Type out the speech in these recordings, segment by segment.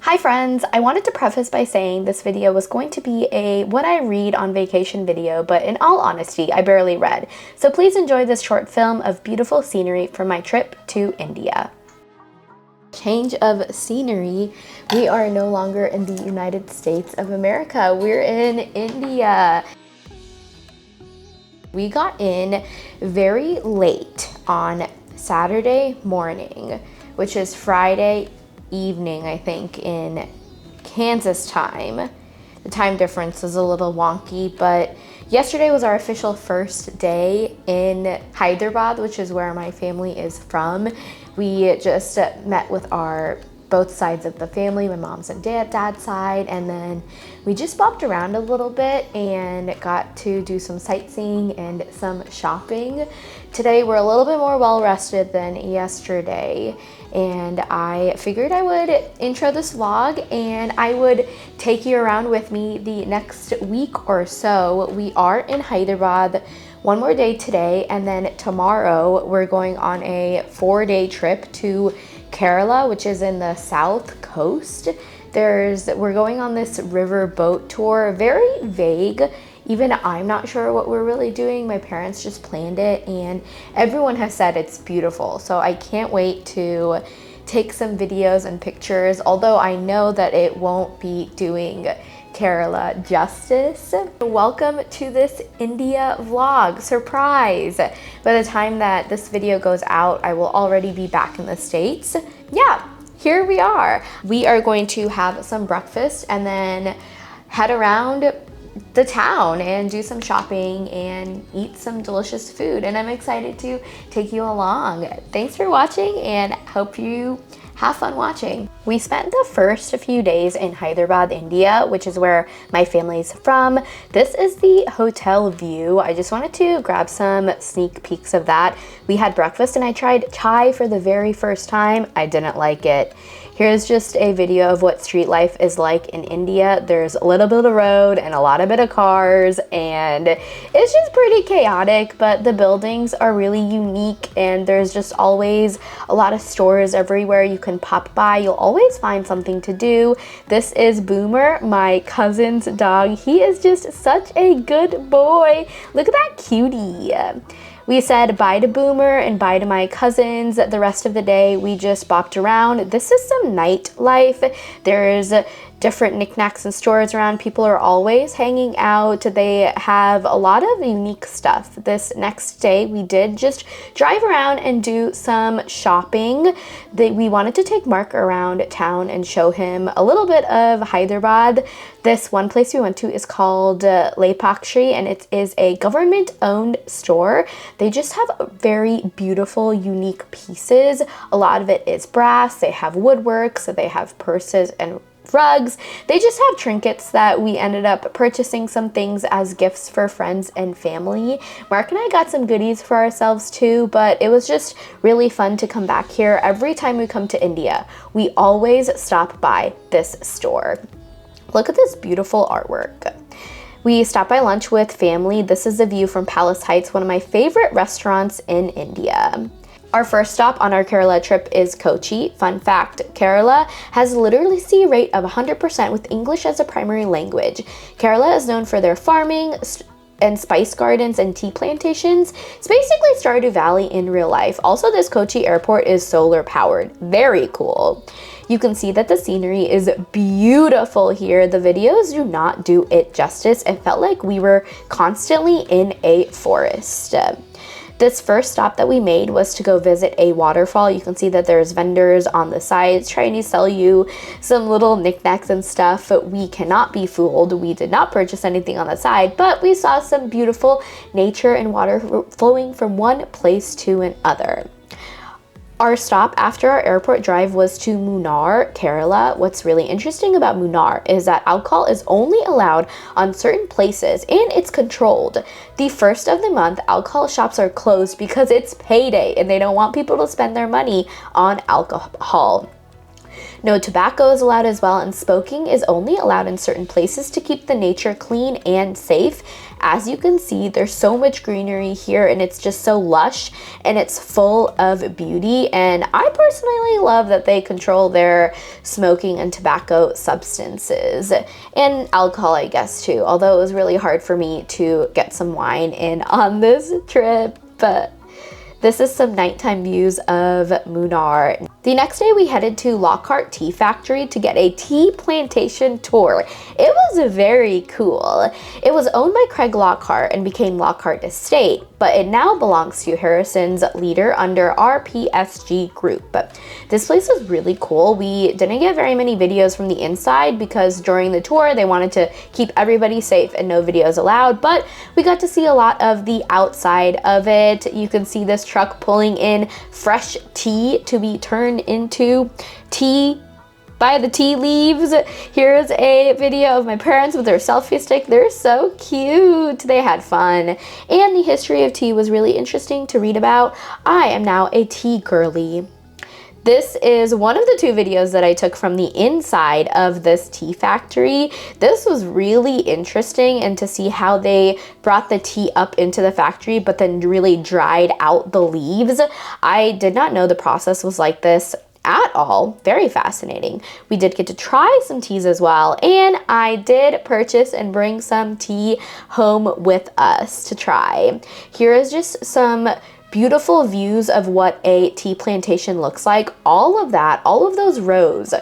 Hi friends, I wanted to preface by saying this video was going to be a what I read on vacation video, but in all honesty, I barely read. So please enjoy this short film of beautiful scenery from my trip to India. Change of scenery. We are no longer in the United States of America. We're in India. We got in very late on Saturday morning, which is Friday evening, I think, in Kansas time. The time difference is a little wonky, but yesterday was our official first day in Hyderabad, which is where my family is from. We just met with both sides of the family, my mom's and dad's side, and then we just bopped around a little bit and got to do some sightseeing and some shopping. Today we're a little bit more well rested than yesterday, and I figured I would intro this vlog and I would take you around with me the next week or so. We are in Hyderabad one more day today, and then tomorrow we're going on a 4-day trip to Kerala, which is in the south coast. We're going on this river boat tour, very vague. Even I'm not sure what we're really doing. My parents just planned it and everyone has said it's beautiful. So I can't wait to take some videos and pictures, although I know that it won't be doing Kerala justice. Welcome to this India vlog, surprise. By the time that this video goes out, I will already be back in the States. Yeah, here we are. We are going to have some breakfast and then head around the town and do some shopping and eat some delicious food, and I'm excited to take you along. Thanks for watching and hope you have fun watching. We spent the first few days in Hyderabad, India, which is where my family's from. This is the hotel view. I just wanted to grab some sneak peeks of that. We had breakfast and I tried chai for the very first time. I didn't like it. Here's just a video of what street life is like in India. There's a little bit of road and a lot of bit of cars, and it's just pretty chaotic, but the buildings are really unique and there's just always a lot of stores everywhere you can pop by. You'll always find something to do. This is Boomer, my cousin's dog. He is just such a good boy. Look at that cutie. We said bye to Boomer and bye to my cousins. The rest of the day, we just bopped around. This is some nightlife. There's different knickknacks and stores around. People are always hanging out. They have a lot of unique stuff. This next day, we did just drive around and do some shopping. We wanted to take Mark around town and show him a little bit of Hyderabad. This one place we went to is called Allapuzha, and it is a government-owned store. They just have very beautiful, unique pieces. A lot of it is brass. They have woodwork, so they have purses and rugs. They just have trinkets that we ended up purchasing some things as gifts for friends and family. Mark and I got some goodies for ourselves too, but it was just really fun to come back here. Every time we come to India, we always stop by this store. Look at this beautiful artwork. We stopped by lunch with family. This is the view from Palace Heights, one of my favorite restaurants in India. Our first stop on our Kerala trip is Kochi. Fun fact, Kerala has a literacy rate of 100% with English as a primary language. Kerala is known for their farming and spice gardens and tea plantations. It's basically Stardew Valley in real life. Also, this Kochi airport is solar powered. Very cool. You can see that the scenery is beautiful here. The videos do not do it justice. It felt like we were constantly in a forest. This first stop that we made was to go visit a waterfall. You can see that there's vendors on the sides trying to sell you some little knickknacks and stuff. We cannot be fooled. We did not purchase anything on the side, but we saw some beautiful nature and water flowing from one place to another. Our stop after our airport drive was to Munnar, Kerala. What's really interesting about Munnar is that alcohol is only allowed on certain places and it's controlled. The first of the month, alcohol shops are closed because it's payday and they don't want people to spend their money on alcohol. No tobacco is allowed as well, and smoking is only allowed in certain places to keep the nature clean and safe. As you can see, there's so much greenery here and it's just so lush and it's full of beauty. And I personally love that they control their smoking and tobacco substances and alcohol, I guess, too. Although it was really hard for me to get some wine in on this trip. This is some nighttime views of Munnar. The next day we headed to Lockhart Tea Factory to get a tea plantation tour. It was very cool. It was owned by Craig Lockhart and became Lockhart Estate, but it now belongs to Harrison's leader under RPSG Group. This place was really cool. We didn't get very many videos from the inside because during the tour they wanted to keep everybody safe and no videos allowed, but we got to see a lot of the outside of it. You can see this truck pulling in fresh tea to be turned into tea by the tea leaves. Here's a video of my parents with their selfie stick. They're so cute. They had fun. And the history of tea was really interesting to read about. I am now a tea girly. This is one of the 2 videos that I took from the inside of this tea factory. This was really interesting, and to see how they brought the tea up into the factory but then really dried out the leaves. I did not know the process was like this at all. Very fascinating. We did get to try some teas as well, and I did purchase and bring some tea home with us to try. Here is just some beautiful views of what a tea plantation looks like. All of those rows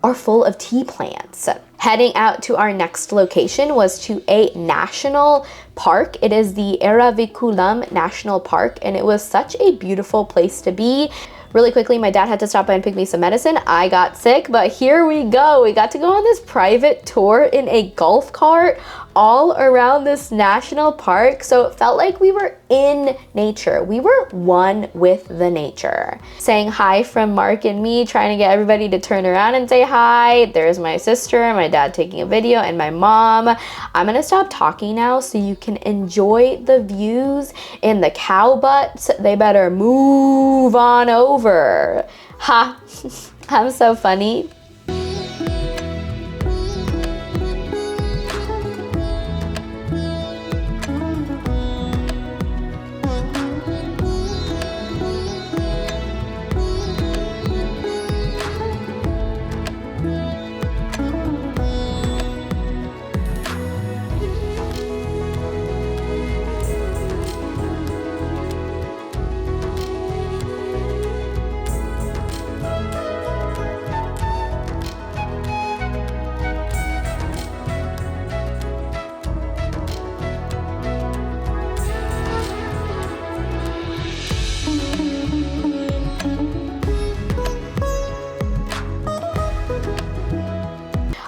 are full of tea plants. Heading out to our next location was to a national park. It is the Eravikulam National Park, and it was such a beautiful place to be. Really quickly, my dad had to stop by and pick me some medicine. I got sick, but here we go. We got to go on this private tour in a golf cart all around this national park. So it felt like we were in nature. We were one with the nature. Saying hi from Mark and me, trying to get everybody to turn around and say hi. There's my sister, my dad taking a video, and my mom. I'm gonna stop talking now so you can enjoy the views, and the cow butts, they better move on over. Ha, I'm so funny.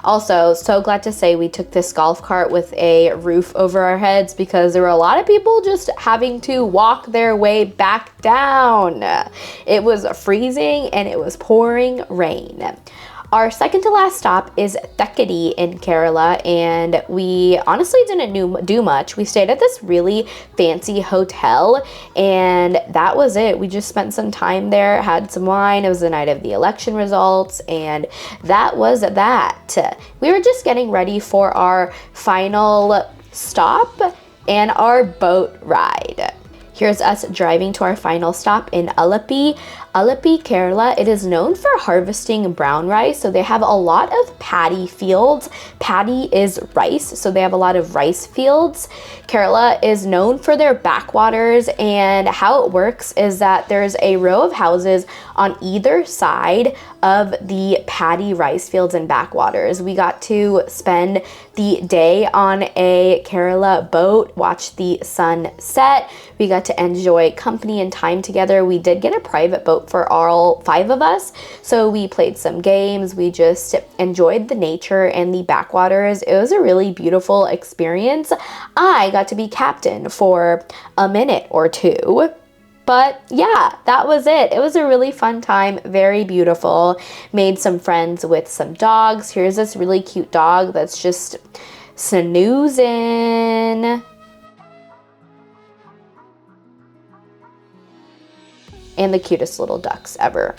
Also, so glad to say we took this golf cart with a roof over our heads because there were a lot of people just having to walk their way back down. It was freezing and it was pouring rain. Our second to last stop is Thekkady in Kerala, and we honestly didn't do much. We stayed at this really fancy hotel, and that was it. We just spent some time there, had some wine. It was the night of the election results, and that was that. We were just getting ready for our final stop and our boat ride. Here's us driving to our final stop in Alleppey, Kerala. It is known for harvesting brown rice, so they have a lot of paddy fields. Paddy is rice, so they have a lot of rice fields. Kerala is known for their backwaters, and how it works is that there's a row of houses on either side of the paddy rice fields and backwaters. We got to spend the day on a Kerala boat, watch the sun set. We got to enjoy company and time together. We did get a private boat for all 5 of us, so we played some games. We just enjoyed the nature and the backwaters. It was a really beautiful experience. I got to be captain for a minute or 2. But yeah, that was it. It was a really fun time, very beautiful. Made some friends with some dogs. Here's this really cute dog that's just snoozing. And the cutest little ducks ever.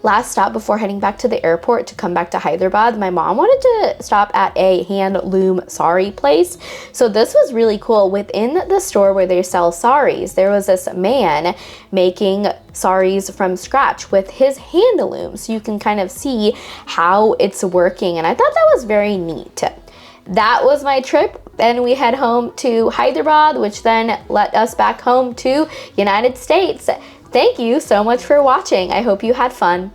last stop before heading back to the airport to come back to Hyderabad, my mom wanted to stop at a handloom sari place. So this was really cool. Within the store where they sell saris, there was this man making saris from scratch with his hand loom. So you can kind of see how it's working. And I thought that was very neat. That was my trip. Then we head home to Hyderabad, which then led us back home to United States. Thank you so much for watching. I hope you had fun.